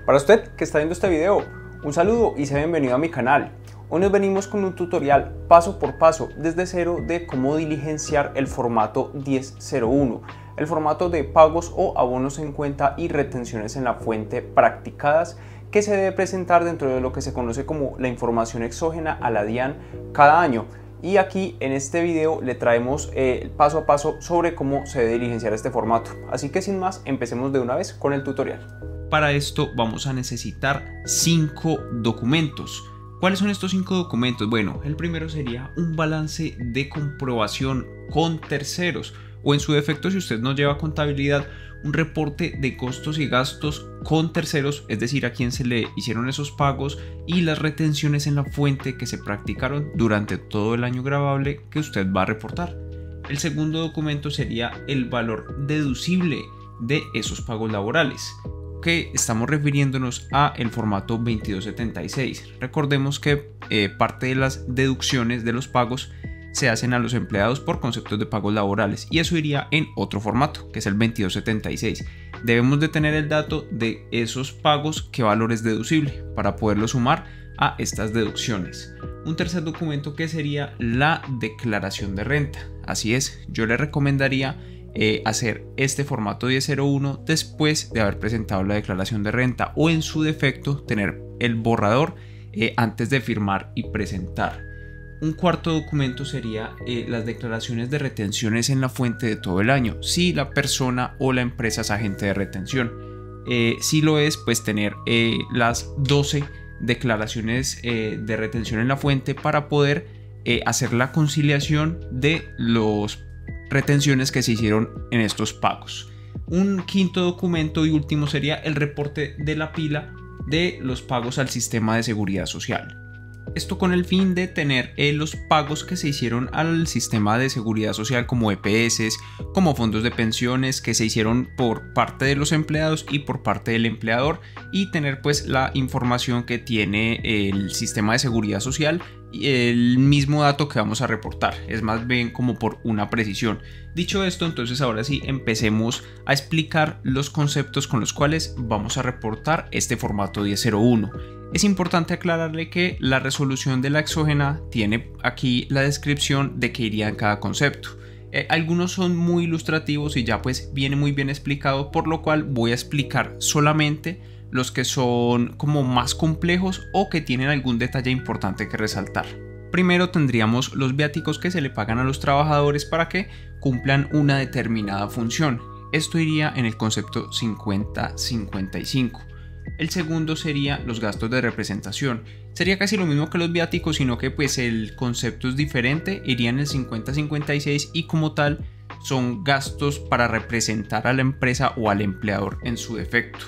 Para usted que está viendo este video, un saludo y sea bienvenido a mi canal. Hoy nos venimos con un tutorial paso por paso desde cero de cómo diligenciar el formato 1001, el formato de pagos o abonos en cuenta y retenciones en la fuente practicadas que se debe presentar dentro de lo que se conoce como la información exógena a la DIAN cada año. Y aquí en este video le traemos paso a paso sobre cómo se debe diligenciar este formato. Así que sin más, empecemos de una vez con el tutorial. Para esto vamos a necesitar 5 documentos. ¿Cuáles son estos 5 documentos? Bueno, el primero sería un balance de comprobación con terceros, o en su defecto, si usted no lleva contabilidad, un reporte de costos y gastos con terceros, es decir, a quien se le hicieron esos pagos y las retenciones en la fuente que se practicaron durante todo el año grabable que usted va a reportar. El segundo documento sería el valor deducible de esos pagos laborales, que estamos refiriéndonos a el formato 2276. Recordemos que parte de las deducciones de los pagos se hacen a los empleados por conceptos de pagos laborales y eso iría en otro formato, que es el 2276. Debemos de tener el dato de esos pagos, qué valor es deducible, para poderlo sumar a estas deducciones. Un tercer documento que sería la declaración de renta. Así es, yo le recomendaría hacer este formato 1001 después de haber presentado la declaración de renta, o en su defecto tener el borrador antes de firmar y presentar. Un cuarto documento sería las declaraciones de retenciones en la fuente de todo el año, si la persona o la empresa es agente de retención. Si lo es, pues tener las 12 declaraciones de retención en la fuente para poder hacer la conciliación de los retenciones que se hicieron en estos pagos. Un quinto documento y último sería el reporte de la pila de los pagos al sistema de seguridad social. Esto con el fin de tener los pagos que se hicieron al sistema de seguridad social, como EPS, como fondos de pensiones, que se hicieron por parte de los empleados y por parte del empleador, y tener pues la información que tiene el sistema de seguridad social y el mismo dato que vamos a reportar. Es más bien como por una precisión. Dicho esto, entonces ahora sí empecemos a explicar los conceptos con los cuales vamos a reportar este formato 1001. Es importante aclararle que la resolución de la exógena tiene aquí la descripción de qué iría en cada concepto. Algunos son muy ilustrativos y ya pues viene muy bien explicado, por lo cual voy a explicar solamente los que son como más complejos o que tienen algún detalle importante que resaltar. Primero tendríamos los viáticos que se le pagan a los trabajadores para que cumplan una determinada función. Esto iría en el concepto 50-55. El segundo sería los gastos de representación. Sería casi lo mismo que los viáticos, sino que pues el concepto es diferente, iría en el 50-56 y como tal son gastos para representar a la empresa o al empleador en su defecto.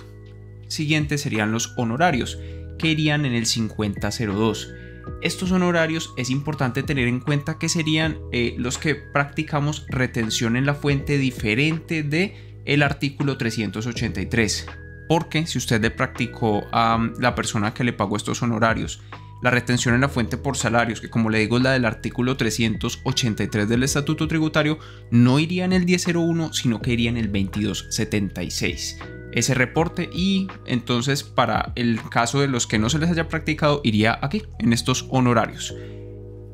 Siguiente serían los honorarios, que irían en el 50-02. Estos honorarios es importante tener en cuenta que serían los que practicamos retención en la fuente diferente de el artículo 383. Porque si usted le practicó a la persona que le pagó estos honorarios la retención en la fuente por salarios, que como le digo es la del artículo 383 del Estatuto Tributario, no iría en el 1001, sino que iría en el 2276. Ese reporte, y entonces para el caso de los que no se les haya practicado iría aquí, en estos honorarios.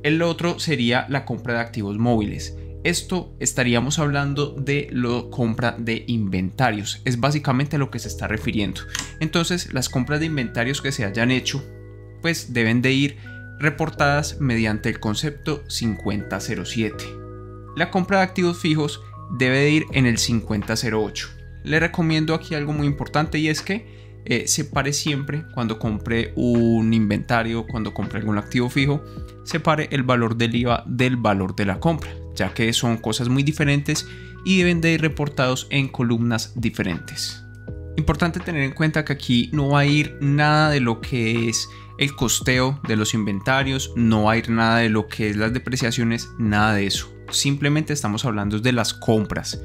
El otro sería la compra de activos móviles. Esto estaríamos hablando de la compra de inventarios, es básicamente a lo que se está refiriendo. Entonces las compras de inventarios que se hayan hecho pues deben de ir reportadas mediante el concepto 5007. La compra de activos fijos debe de ir en el 5008. Le recomiendo aquí algo muy importante, y es que separe siempre, cuando compre un inventario, cuando compre algún activo fijo, separe el valor del IVA del valor de la compra, ya que son cosas muy diferentes y deben de ir reportados en columnas diferentes. Importante tener en cuenta que aquí no va a ir nada de lo que es el costeo de los inventarios, no va a ir nada de lo que es las depreciaciones, nada de eso. Simplemente estamos hablando de las compras.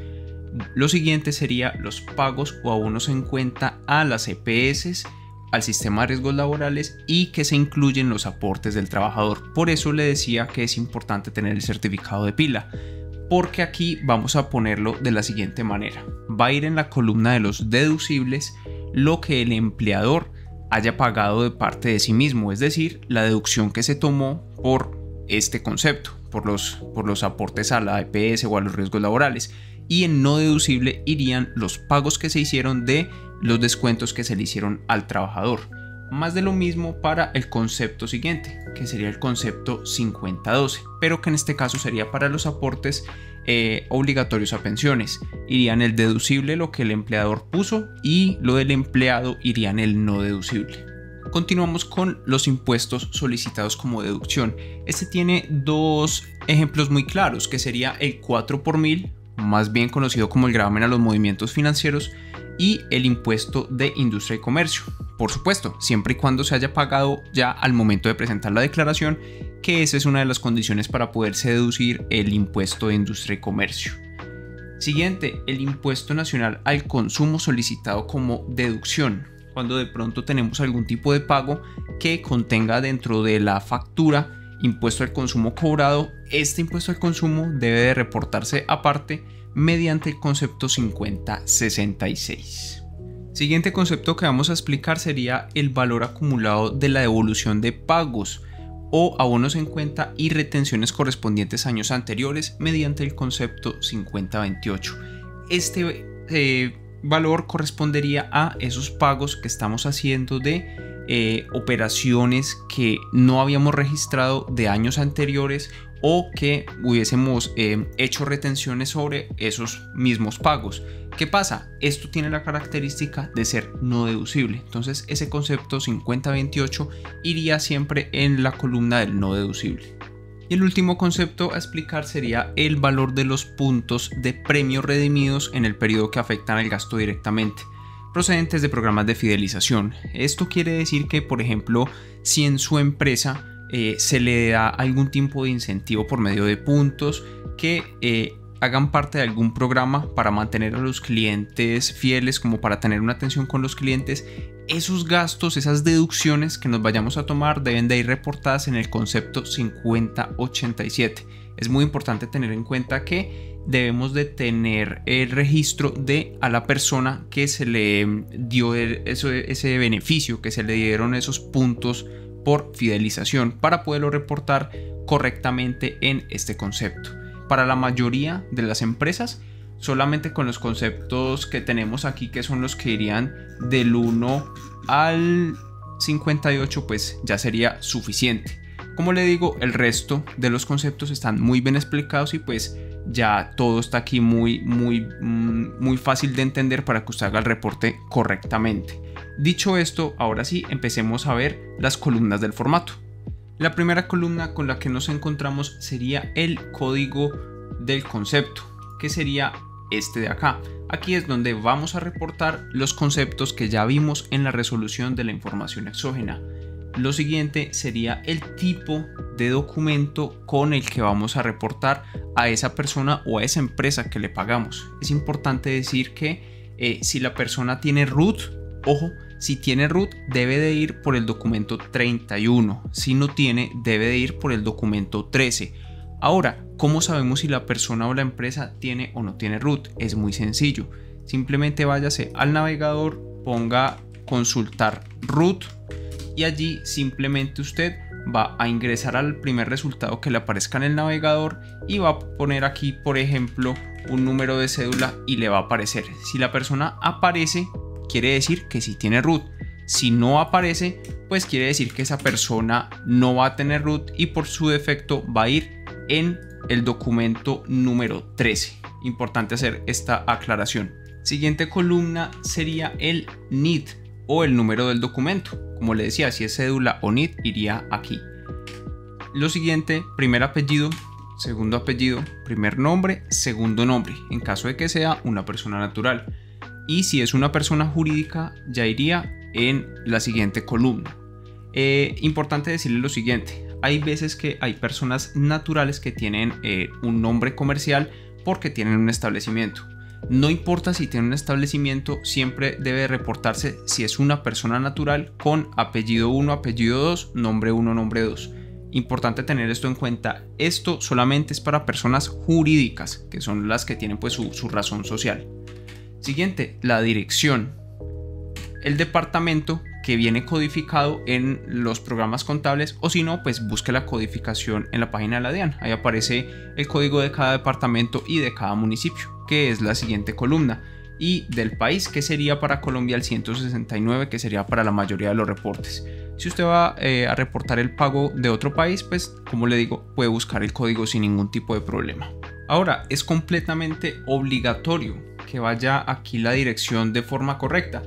Lo siguiente sería los pagos o abonos en cuenta a las EPS, al sistema de riesgos laborales, y que se incluyen los aportes del trabajador. Por eso le decía que es importante tener el certificado de pila, porque aquí vamos a ponerlo de la siguiente manera. Va a ir en la columna de los deducibles lo que el empleador haya pagado de parte de sí mismo, es decir, la deducción que se tomó por este concepto, por los aportes a la EPS o a los riesgos laborales. Y en no deducible irían los pagos que se hicieron de los descuentos que se le hicieron al trabajador. Más de lo mismo para el concepto siguiente, que sería el concepto 5012, pero que en este caso sería para los aportes obligatorios a pensiones. Irían el deducible, lo que el empleador puso, y lo del empleado iría en el no deducible. Continuamos con los impuestos solicitados como deducción. Este tiene dos ejemplos muy claros, que sería el 4 por 1000, más bien conocido como el gravamen a los movimientos financieros, y el impuesto de industria y comercio. Por supuesto, siempre y cuando se haya pagado ya al momento de presentar la declaración, que esa es una de las condiciones para poderse deducir el impuesto de industria y comercio. Siguiente, el impuesto nacional al consumo solicitado como deducción. Cuando de pronto tenemos algún tipo de pago que contenga dentro de la factura impuesto al consumo cobrado, este impuesto al consumo debe de reportarse aparte mediante el concepto 5066. Siguiente concepto que vamos a explicar sería el valor acumulado de la devolución de pagos o abonos en cuenta y retenciones correspondientes a años anteriores mediante el concepto 5028. Este valor correspondería a esos pagos que estamos haciendo de operaciones que no habíamos registrado de años anteriores o que hubiésemos hecho retenciones sobre esos mismos pagos. ¿Qué pasa? Esto tiene la característica de ser no deducible. Entonces ese concepto 5028 iría siempre en la columna del no deducible. Y el último concepto a explicar sería el valor de los puntos de premios redimidos en el periodo que afectan al gasto directamente, procedentes de programas de fidelización. Esto quiere decir que, por ejemplo, si en su empresa se le da algún tipo de incentivo por medio de puntos que hagan parte de algún programa para mantener a los clientes fieles, como para tener una atención con los clientes, esos gastos, esas deducciones que nos vayamos a tomar deben de ir reportadas en el concepto 5087. Es muy importante tener en cuenta que debemos de tener el registro de a la persona que se le dio ese beneficio, que se le dieron esos puntos por fidelización, para poderlo reportar correctamente en este concepto. Para la mayoría de las empresas, solamente con los conceptos que tenemos aquí, que son los que irían del 1 al 58, pues ya sería suficiente. Como le digo, el resto de los conceptos están muy bien explicados y pues ya todo está aquí muy fácil de entender para que usted haga el reporte correctamente. Dicho esto, ahora sí, empecemos a ver las columnas del formato. La primera columna con la que nos encontramos sería el código del concepto, que sería este de acá. Aquí es donde vamos a reportar los conceptos que ya vimos en la resolución de la información exógena. Lo siguiente sería el tipo de documento con el que vamos a reportar a esa persona o a esa empresa que le pagamos. Es importante decir que si la persona tiene RUT, ojo, si tiene RUT debe de ir por el documento 31, si no tiene debe de ir por el documento 13. Ahora, ¿cómo sabemos si la persona o la empresa tiene o no tiene RUT? Es muy sencillo, simplemente váyase al navegador, ponga consultar RUT y allí simplemente usted va a ingresar al primer resultado que le aparezca en el navegador y va a poner aquí, por ejemplo, un número de cédula y le va a aparecer. Si la persona aparece, quiere decir que sí tiene RUT. Si no aparece, pues quiere decir que esa persona no va a tener RUT y por su defecto va a ir en el documento número 13. Importante hacer esta aclaración. Siguiente columna sería el NID o el número del documento. Como le decía, si es cédula o NID, iría aquí. Lo siguiente, primer apellido, segundo apellido, primer nombre, segundo nombre, en caso de que sea una persona natural. Y si es una persona jurídica, ya iría en la siguiente columna. Importante decirle lo siguiente: hay veces que hay personas naturales que tienen un nombre comercial porque tienen un establecimiento. No importa si tiene un establecimiento, siempre debe reportarse si es una persona natural con apellido 1, apellido 2, nombre 1, nombre 2. Importante tener esto en cuenta. Esto solamente es para personas jurídicas, que son las que tienen pues su razón social. Siguiente, la dirección. el departamento que viene codificado en los programas contables, o si no, pues busque la codificación en la página de la DIAN. Ahí aparece el código de cada departamento y de cada municipio, que es la siguiente columna, y del país, que sería para Colombia el 169, que sería para la mayoría de los reportes. Si usted va a reportar el pago de otro país, pues como le digo, puede buscar el código sin ningún tipo de problema. Ahora, es completamente obligatorio que vaya aquí la dirección de forma correcta.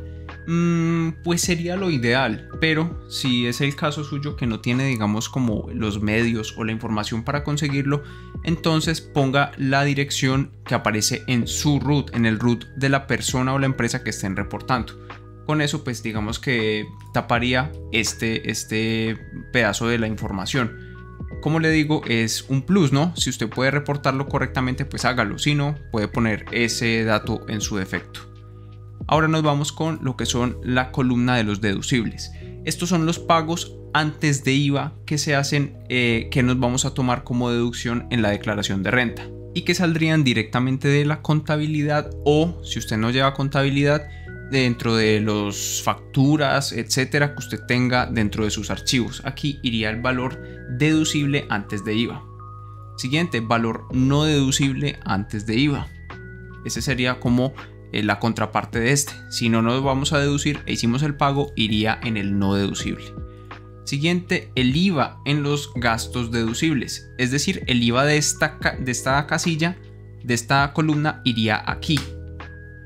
Pues sería lo ideal, pero si es el caso suyo que no tiene, digamos, como los medios o la información para conseguirlo, entonces ponga la dirección que aparece en su root, en el root de la persona o la empresa que estén reportando. Con eso, pues digamos que taparía este pedazo de la información. Como le digo, es un plus, ¿no? Si usted puede reportarlo correctamente, pues hágalo. Si no, puede poner ese dato en su defecto. Ahora nos vamos con lo que son la columna de los deducibles. Estos son los pagos antes de IVA que se hacen, que nos vamos a tomar como deducción en la declaración de renta y que saldrían directamente de la contabilidad, o si usted no lleva contabilidad, dentro de las facturas, etcétera, que usted tenga dentro de sus archivos. Aquí iría el valor deducible antes de IVA. Siguiente, valor no deducible antes de IVA. Ese sería como la contraparte de este. Si no nos vamos a deducir e hicimos el pago, iría en el no deducible. Siguiente, el IVA en los gastos deducibles, es decir, el IVA de esta casilla, de esta columna, iría aquí.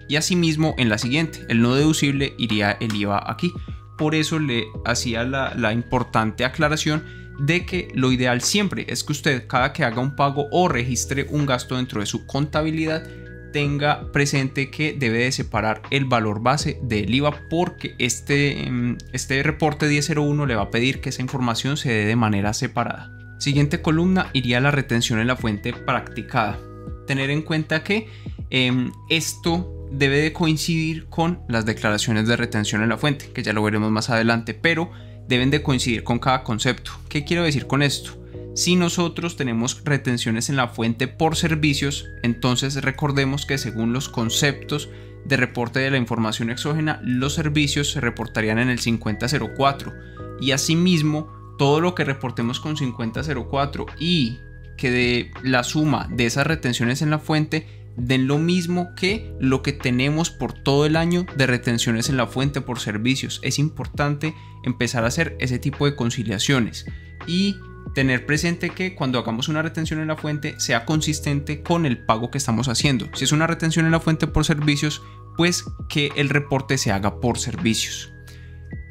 Y asimismo en la siguiente, el no deducible, iría el IVA aquí. Por eso le hacía la importante aclaración de que lo ideal siempre es que usted, cada que haga un pago o registre un gasto dentro de su contabilidad, tenga presente que debe de separar el valor base del IVA, porque este reporte 1001 le va a pedir que esa información se dé de manera separada. Siguiente columna iría la retención en la fuente practicada. Tener en cuenta que esto debe de coincidir con las declaraciones de retención en la fuente, que ya lo veremos más adelante, pero deben de coincidir con cada concepto. ¿Qué quiero decir con esto? Si nosotros tenemos retenciones en la fuente por servicios, entonces recordemos que según los conceptos de reporte de la información exógena, los servicios se reportarían en el 5004, y asimismo todo lo que reportemos con 5004 y que de la suma de esas retenciones en la fuente den lo mismo que lo que tenemos por todo el año de retenciones en la fuente por servicios. Es importante empezar a hacer ese tipo de conciliaciones y tener presente que cuando hagamos una retención en la fuente sea consistente con el pago que estamos haciendo. Si es una retención en la fuente por servicios, pues que el reporte se haga por servicios.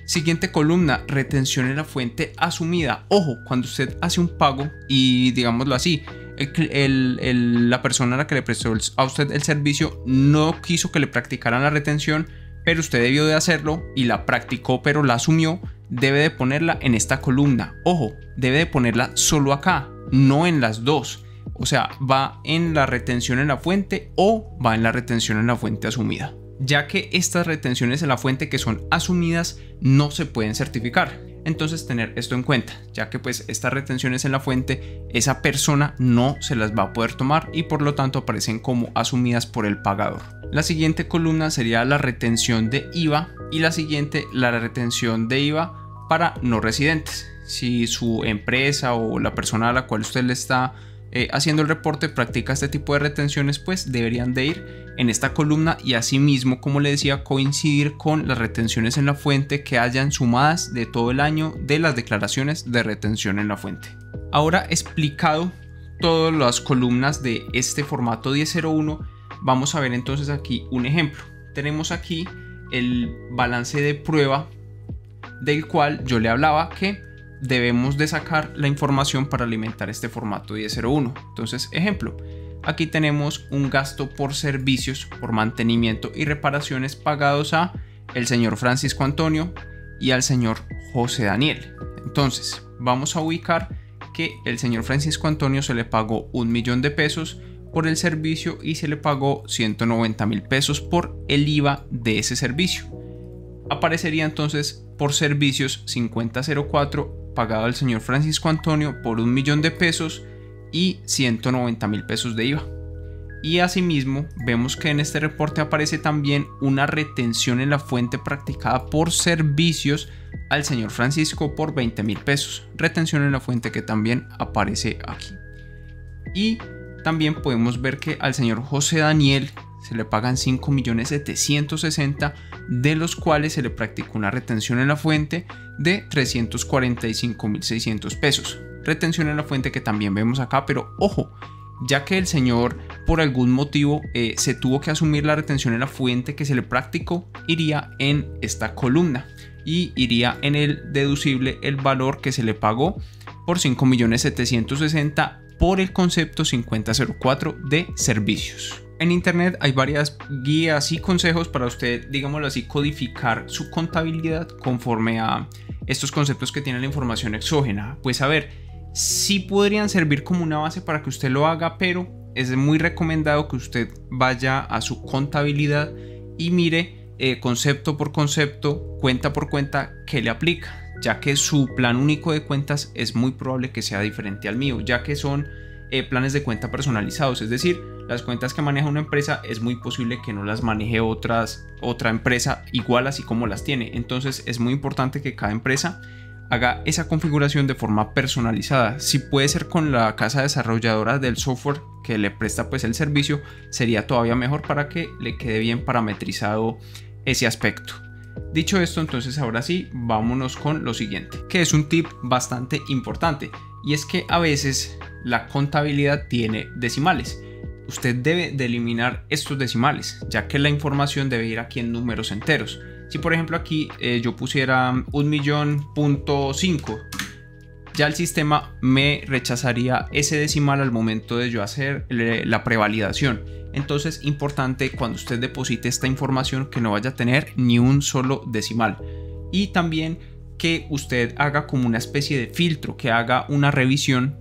Siguiente columna, retención en la fuente asumida. Ojo, cuando usted hace un pago y digámoslo así, la persona a la que le prestó a usted el servicio no quiso que le practicaran la retención, pero usted debió de hacerlo y la practicó, pero la asumió, debe de ponerla en esta columna. Ojo, debe de ponerla solo acá, no en las dos. O sea, va en la retención en la fuente o va en la retención en la fuente asumida, ya que estas retenciones en la fuente que son asumidas no se pueden certificar. Entonces tener esto en cuenta, ya que pues estas retenciones en la fuente esa persona no se las va a poder tomar y por lo tanto aparecen como asumidas por el pagador. La siguiente columna sería la retención de IVA y la siguiente la retención de IVA para no residentes. Si su empresa o la persona a la cual usted le está haciendo el reporte practica este tipo de retenciones, pues deberían de ir en esta columna y asimismo, como le decía, coincidir con las retenciones en la fuente que hayan sumadas de todo el año de las declaraciones de retención en la fuente. Ahora explicado todas las columnas de este formato 1001, vamos a ver entonces aquí un ejemplo. Tenemos aquí el balance de prueba del cual yo le hablaba que debemos de sacar la información para alimentar este formato 1001. Entonces, ejemplo, aquí tenemos un gasto por servicios, por mantenimiento y reparaciones pagados a el señor Francisco Antonio y al señor José Daniel. Entonces, vamos a ubicar que el señor Francisco Antonio se le pagó 1.000.000 de pesos por el servicio y se le pagó 190.000 pesos por el IVA de ese servicio. Aparecería entonces por servicios 5004 pagado al señor Francisco Antonio por 1.000.000 de pesos y 190.000 pesos de IVA. Y asimismo vemos que en este reporte aparece también una retención en la fuente practicada por servicios al señor Francisco por 20.000 pesos. Retención en la fuente que también aparece aquí. Y también podemos ver que al señor José Daniel se le pagan 5.760.000, de los cuales se le practicó una retención en la fuente de 345.600 pesos. Retención en la fuente que también vemos acá, pero ojo, ya que el señor por algún motivo se tuvo que asumir la retención en la fuente que se le practicó, iría en esta columna y iría en el deducible el valor que se le pagó por 5.760.000 por el concepto 5004 de servicios. En internet hay varias guías y consejos para usted, digámoslo así, codificar su contabilidad conforme a estos conceptos que tiene la información exógena. Pues a ver, sí podrían servir como una base para que usted lo haga, pero es muy recomendado que usted vaya a su contabilidad y mire concepto por concepto, cuenta por cuenta, qué le aplica, ya que su plan único de cuentas es muy probable que sea diferente al mío, ya que son planes de cuenta personalizados, es decir, las cuentas que maneja una empresa es muy posible que no las maneje otra empresa igual así como las tiene. Entonces es muy importante que cada empresa haga esa configuración de forma personalizada. Si puede ser con la casa desarrolladora del software que le presta pues el servicio, sería todavía mejor para que le quede bien parametrizado ese aspecto. Dicho esto, entonces ahora sí, vámonos con lo siguiente, que es un tip bastante importante, y es que a veces la contabilidad tiene decimales. Usted debe de eliminar estos decimales, ya que la información debe ir aquí en números enteros. Si por ejemplo aquí yo pusiera 1.500.000, ya el sistema me rechazaría ese decimal al momento de yo hacer la prevalidación. Entonces, importante cuando usted deposite esta información que no vaya a tener ni un solo decimal. Y también que usted haga como una especie de filtro, que haga una revisión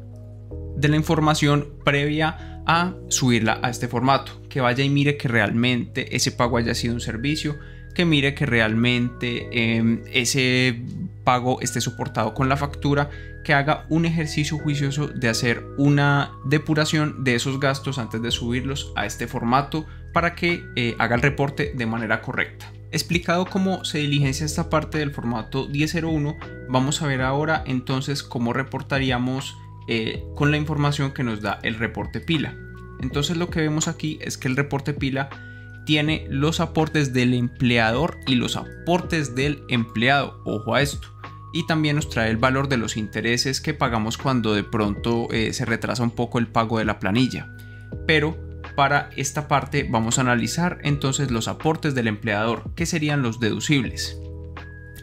de la información previa a subirla a este formato, que vaya y mire que realmente ese pago haya sido un servicio, que mire que realmente ese pago esté soportado con la factura, que haga un ejercicio juicioso de hacer una depuración de esos gastos antes de subirlos a este formato para que haga el reporte de manera correcta. Explicado cómo se diligencia esta parte del formato 1001, vamos a ver ahora entonces cómo reportaríamos con la información que nos da el reporte pila. Entonces lo que vemos aquí es que el reporte pila tiene los aportes del empleador y los aportes del empleado, ojo a esto, y también nos trae el valor de los intereses que pagamos cuando de pronto se retrasa un poco el pago de la planilla. Pero para esta parte vamos a analizar entonces los aportes del empleador, que serían los deducibles.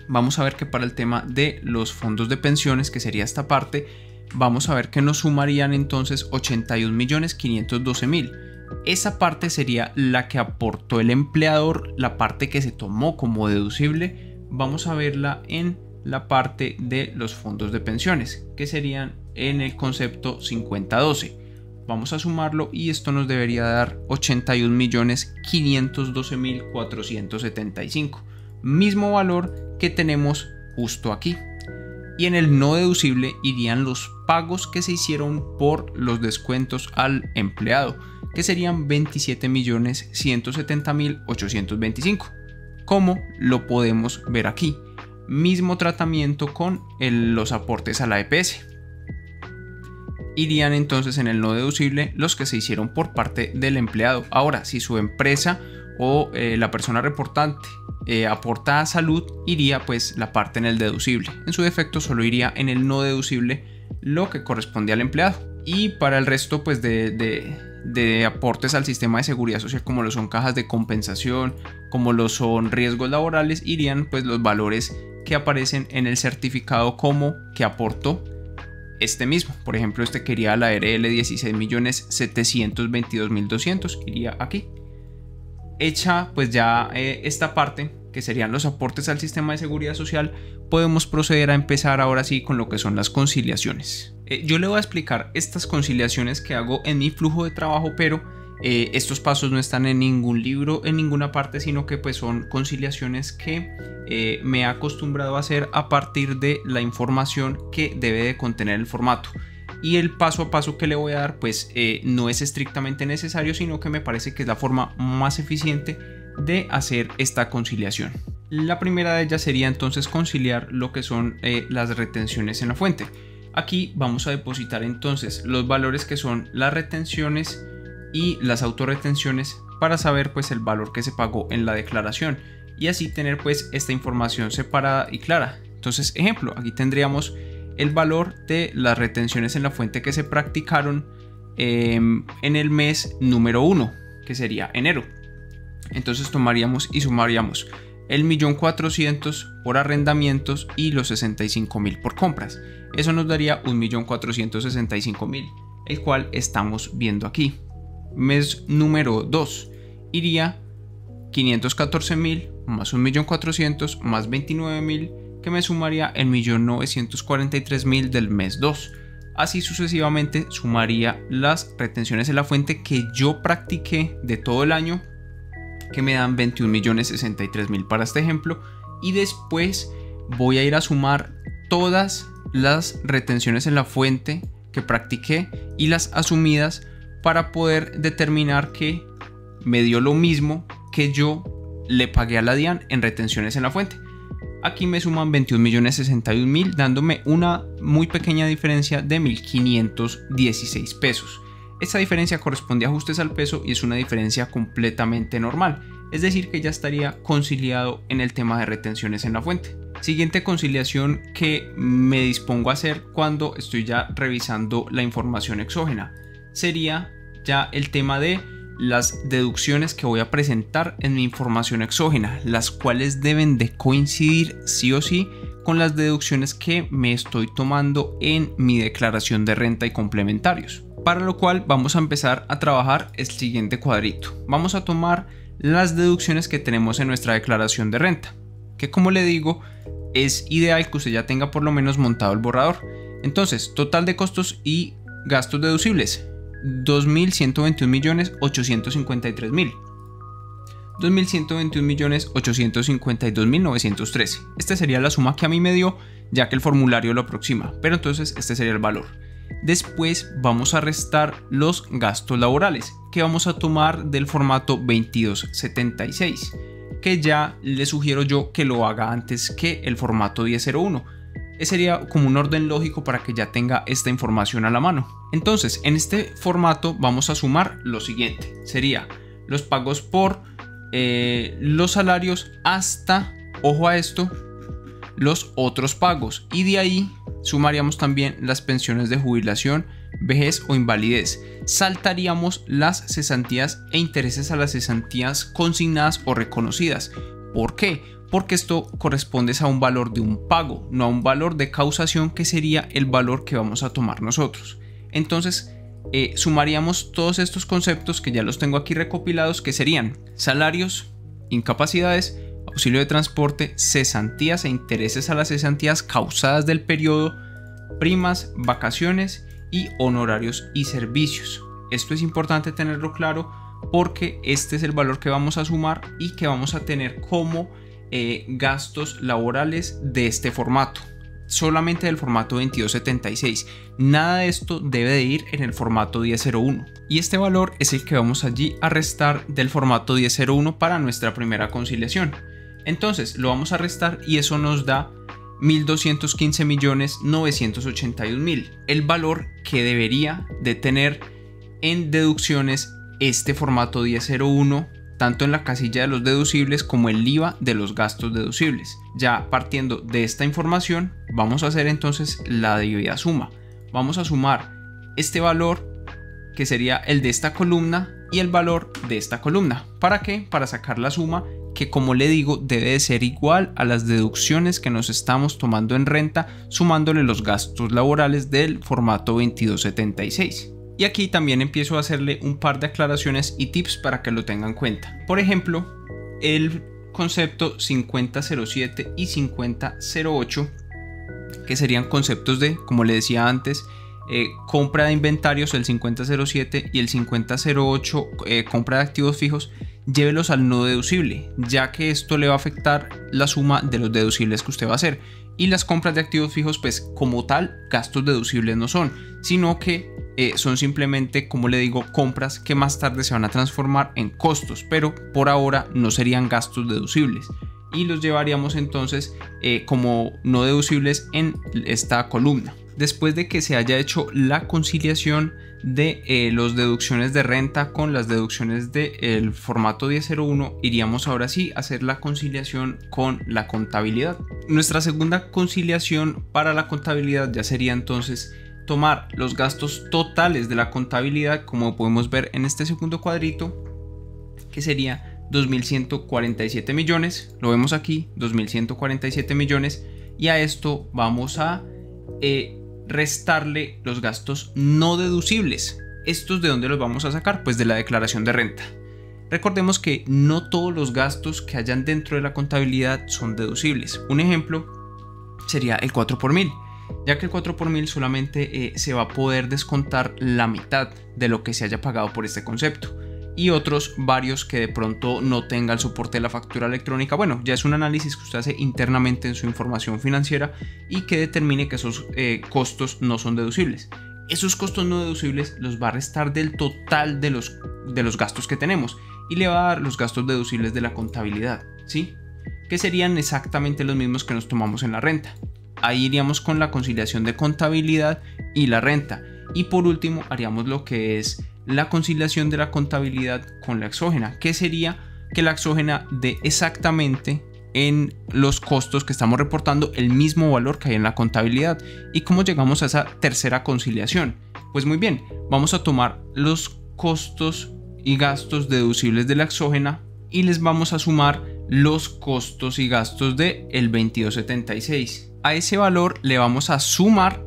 Vamos a ver que para el tema de los fondos de pensiones, que sería esta parte, vamos a ver que nos sumarían entonces 81.512.000. Esa parte sería la que aportó el empleador, la parte que se tomó como deducible. Vamos a verla en la parte de los fondos de pensiones, que serían en el concepto 5012. Vamos a sumarlo y esto nos debería dar 81.512.475. Mismo valor que tenemos justo aquí. Y en el no deducible irían los pagos que se hicieron por los descuentos al empleado, que serían 27.170.825, como lo podemos ver aquí. Mismo tratamiento con los aportes a la EPS. Irían entonces en el no deducible los que se hicieron por parte del empleado. Ahora, si su empresa o la persona reportante aporta a salud, iría pues la parte en el deducible. En su defecto solo iría en el no deducible lo que corresponde al empleado. Y para el resto pues de aportes al sistema de seguridad social, como lo son cajas de compensación, como lo son riesgos laborales, irían pues los valores que aparecen en el certificado como que aportó este mismo. Por ejemplo, este quería la RL 16.722.200, iría aquí. Hecha pues ya esta parte, que serían los aportes al sistema de seguridad social, podemos proceder a empezar ahora sí con lo que son las conciliaciones. Yo le voy a explicar estas conciliaciones que hago en mi flujo de trabajo, pero estos pasos no están en ningún libro, en ninguna parte, sino que pues son conciliaciones que me he acostumbrado a hacer a partir de la información que debe de contener el formato. y el paso a paso que le voy a dar pues no es estrictamente necesario, sino que me parece que es la forma más eficiente de hacer esta conciliación. La primera de ellas sería entonces conciliar lo que son las retenciones en la fuente. Aquí vamos a depositar entonces los valores que son las retenciones y las autorretenciones para saber pues el valor que se pagó en la declaración y así tener pues esta información separada y clara. Entonces, ejemplo, aquí tendríamos el valor de las retenciones en la fuente que se practicaron en el mes número 1, que sería enero. Entonces tomaríamos y sumaríamos el 1.400.000 por arrendamientos y los 65.000 por compras. Eso nos daría 1.465.000, el cual estamos viendo aquí. Mes número 2 iría 514.000 más 1.400.000 más 29.000, que me sumaría el 1.943.000 del mes 2. Así sucesivamente sumaría las retenciones en la fuente que yo practiqué de todo el año, que me dan 21.063.000 para este ejemplo, y después voy a ir a sumar todas las retenciones en la fuente que practiqué y las asumidas para poder determinar que me dio lo mismo que yo le pagué a la DIAN en retenciones en la fuente. Aquí me suman 21.061.000, dándome una muy pequeña diferencia de 1.516 pesos. Esta diferencia corresponde a ajustes al peso y es una diferencia completamente normal, es decir que ya estaría conciliado en el tema de retenciones en la fuente. Siguiente conciliación que me dispongo a hacer cuando estoy ya revisando la información exógena sería ya el tema de las deducciones que voy a presentar en mi información exógena, las cuales deben de coincidir sí o sí con las deducciones que me estoy tomando en mi declaración de renta y complementarios. Para lo cual vamos a empezar a trabajar el siguiente cuadrito. Vamos a tomar las deducciones que tenemos en nuestra declaración de renta, que como le digo es ideal que usted ya tenga por lo menos montado el borrador. Entonces, total de costos y gastos deducibles: 2.121.853.000, 2.121.852.913. Esta sería la suma que a mí me dio, ya que el formulario lo aproxima, pero entonces este sería el valor. Después vamos a restar los gastos laborales, que vamos a tomar del formato 2276, que ya le sugiero yo que lo haga antes que el formato 1001. Sería como un orden lógico para que ya tenga esta información a la mano. Entonces, en este formato vamos a sumar lo siguiente: sería los pagos por los salarios hasta, ojo a esto, los otros pagos, y de ahí sumaríamos también las pensiones de jubilación, vejez o invalidez. Saltaríamos las cesantías e intereses a las cesantías consignadas o reconocidas. ¿Por qué? Porque esto corresponde a un valor de un pago, no a un valor de causación, que sería el valor que vamos a tomar nosotros. Entonces sumaríamos todos estos conceptos, que ya los tengo aquí recopilados, que serían salarios, incapacidades, auxilio de transporte, cesantías e intereses a las cesantías causadas del periodo, primas, vacaciones y honorarios y servicios. Esto es importante tenerlo claro porque este es el valor que vamos a sumar y que vamos a tener como gastos laborales de este formato, solamente del formato 2276. Nada de esto debe de ir en el formato 1001, y este valor es el que vamos allí a restar del formato 1001 para nuestra primera conciliación. Entonces lo vamos a restar y eso nos da 1.215.981.000, el valor que debería de tener en deducciones este formato 1001, tanto en la casilla de los deducibles como el IVA de los gastos deducibles. Ya partiendo de esta información, vamos a hacer entonces la debida suma. Vamos a sumar este valor, que sería el de esta columna, y el valor de esta columna. ¿Para qué? Para sacar la suma, que como le digo debe de ser igual a las deducciones que nos estamos tomando en renta, sumándole los gastos laborales del formato 2276. Y aquí también empiezo a hacerle un par de aclaraciones y tips para que lo tengan en cuenta. Por ejemplo, el concepto 5007 y 5008, que serían conceptos de, como le decía antes, compra de inventarios, el 5007, y el 5008, compra de activos fijos, llévelos al no deducible, ya que esto le va a afectar la suma de los deducibles que usted va a hacer. Y las compras de activos fijos, pues como tal, gastos deducibles no son, sino que son simplemente, como le digo, compras que más tarde se van a transformar en costos, pero por ahora no serían gastos deducibles. Y los llevaríamos entonces como no deducibles en esta columna. Después de que se haya hecho la conciliación de las deducciones de renta con las deducciones del formato 1001, iríamos ahora sí a hacer la conciliación con la contabilidad. Nuestra segunda conciliación para la contabilidad ya sería entonces tomar los gastos totales de la contabilidad, como podemos ver en este segundo cuadrito, que sería 2.147 millones, lo vemos aquí, 2.147 millones, y a esto vamos a restarle los gastos no deducibles. ¿Estos de dónde los vamos a sacar? Pues de la declaración de renta. Recordemos que no todos los gastos que hayan dentro de la contabilidad son deducibles. Un ejemplo sería el 4 por mil, ya que el 4 por mil solamente se va a poder descontar la mitad de lo que se haya pagado por este concepto, y otros varios que de pronto no tenga el soporte de la factura electrónica. Bueno, ya es un análisis que usted hace internamente en su información financiera y que determine que esos costos no son deducibles. Esos costos no deducibles los va a restar del total de los gastos que tenemos y le va a dar los gastos deducibles de la contabilidad, ¿sí? Que serían exactamente los mismos que nos tomamos en la renta. Ahí iríamos con la conciliación de contabilidad y la renta. Y por último haríamos lo que es la conciliación de la contabilidad con la exógena, que sería que la exógena dé exactamente en los costos que estamos reportando el mismo valor que hay en la contabilidad. ¿Y cómo llegamos a esa tercera conciliación? Pues muy bien, vamos a tomar los costos y gastos deducibles de la exógena y les vamos a sumar los costos y gastos de el 2276. A ese valor le vamos a sumar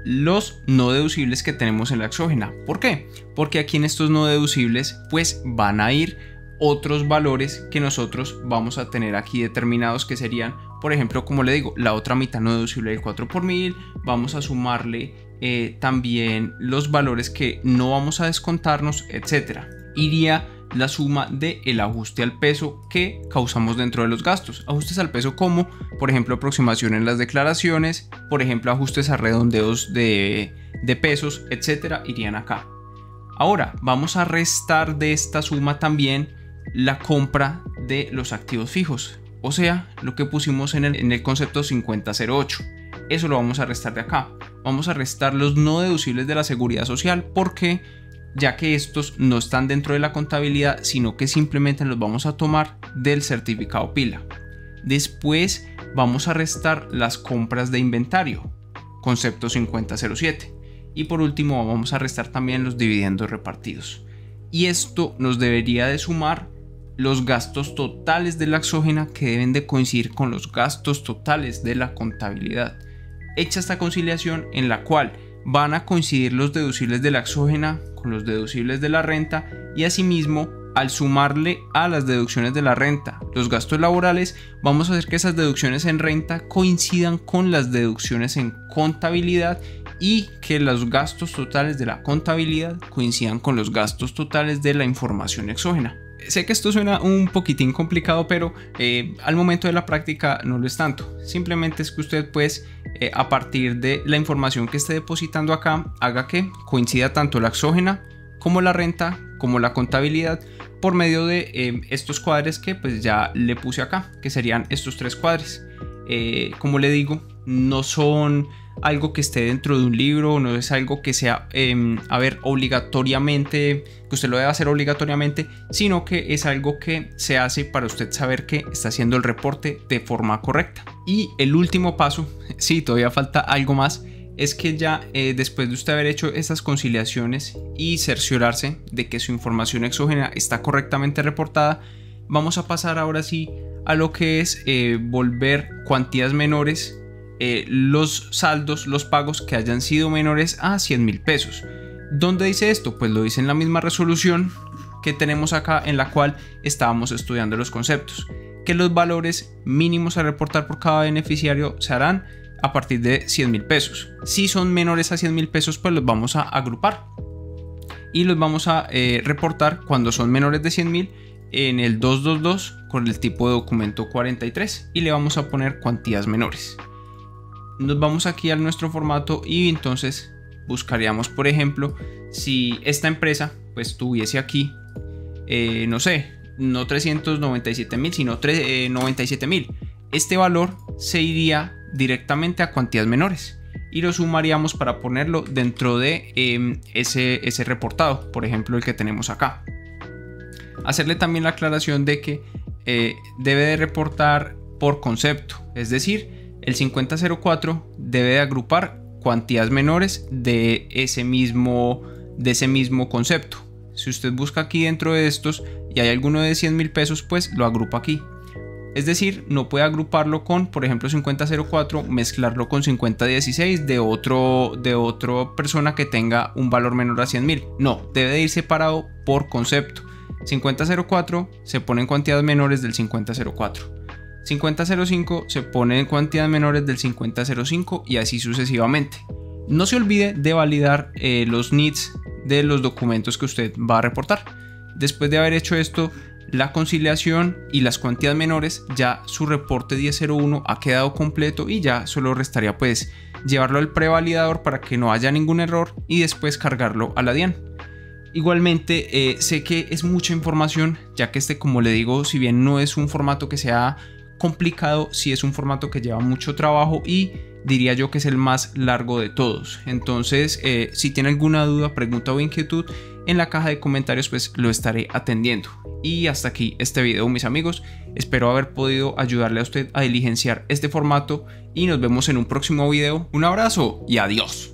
los no deducibles que tenemos en la exógena. ¿Por qué? Porque aquí en estos no deducibles pues van a ir otros valores que nosotros vamos a tener aquí determinados, que serían, por ejemplo, como le digo, la otra mitad no deducible del 4 por mil. Vamos a sumarle también los valores que no vamos a descontarnos, etcétera. Iría la suma del ajuste al peso que causamos dentro de los gastos. Ajustes al peso como, por ejemplo, aproximación en las declaraciones, por ejemplo, ajustes a redondeos de pesos, etcétera, irían acá. Ahora vamos a restar de esta suma también la compra de los activos fijos, o sea, lo que pusimos en el concepto 5008. Eso lo vamos a restar de acá. Vamos a restar los no deducibles de la seguridad social, porque ya que estos no están dentro de la contabilidad, sino que simplemente los vamos a tomar del certificado pila. Después vamos a restar las compras de inventario, concepto 5007. Y por último vamos a restar también los dividendos repartidos. Y esto nos debería de sumar los gastos totales de la exógena, que deben de coincidir con los gastos totales de la contabilidad. Hecha esta conciliación, en la cual van a coincidir los deducibles de la exógena con los deducibles de la renta, y asimismo al sumarle a las deducciones de la renta los gastos laborales, vamos a hacer que esas deducciones en renta coincidan con las deducciones en contabilidad, y que los gastos totales de la contabilidad coincidan con los gastos totales de la información exógena. Sé que esto suena un poquitín complicado, pero al momento de la práctica no lo es tanto. Simplemente es que usted pues a partir de la información que esté depositando acá, haga que coincida tanto la exógena como la renta como la contabilidad por medio de estos cuadres que pues ya le puse acá, que serían estos tres cuadres. Como le digo, no son algo que esté dentro de un libro, no es algo que sea obligatoriamente, que usted lo debe hacer obligatoriamente, sino que es algo que se hace para usted saber que está haciendo el reporte de forma correcta. Y el último paso, sí, todavía falta algo más, es que ya después de usted haber hecho estas conciliaciones y cerciorarse de que su información exógena está correctamente reportada, vamos a pasar ahora sí a lo que es volver cuantías menores los saldos, los pagos que hayan sido menores a 100.000 pesos. ¿Dónde dice esto? Pues lo dice en la misma resolución que tenemos acá, en la cual estábamos estudiando los conceptos, que los valores mínimos a reportar por cada beneficiario se harán a partir de 100.000 pesos. Si son menores a 100.000 pesos, pues los vamos a agrupar y los vamos a reportar cuando son menores de 100.000 en el 222 con el tipo de documento 43, y le vamos a poner cuantías menores. nos vamos aquí a nuestro formato y entonces buscaríamos, por ejemplo, si esta empresa pues tuviese aquí, no sé, no 397.000, sino 97.000. Este valor se iría directamente a cuantías menores y lo sumaríamos para ponerlo dentro de ese reportado, por ejemplo el que tenemos acá. Hacerle también la aclaración de que debe de reportar por concepto, es decir, el 5004 debe de agrupar cuantías menores de ese mismo concepto. Si usted busca aquí dentro de estos y hay alguno de 100.000 pesos, pues lo agrupa aquí. Es decir, no puede agruparlo con, por ejemplo, 5004, mezclarlo con 5016 de otra persona que tenga un valor menor a 100.000. No, debe de ir separado por concepto. 5004 se pone en cuantías menores del 5004. 5005 se pone en cuantías menores del 5005 y así sucesivamente. No se olvide de validar los NIDs de los documentos que usted va a reportar. Después de haber hecho esto, la conciliación y las cuantías menores, ya su reporte 1001 ha quedado completo y ya solo restaría pues llevarlo al prevalidador para que no haya ningún error y después cargarlo a la DIAN. Igualmente sé que es mucha información, ya que como le digo, si bien no es un formato que sea complicado, sí es un formato que lleva mucho trabajo y diría yo que es el más largo de todos. Entonces si tiene alguna duda, pregunta o inquietud, en la caja de comentarios pues lo estaré atendiendo. Y hasta aquí este video, mis amigos. Espero haber podido ayudarle a usted a diligenciar este formato y nos vemos en un próximo video. Un abrazo y adiós.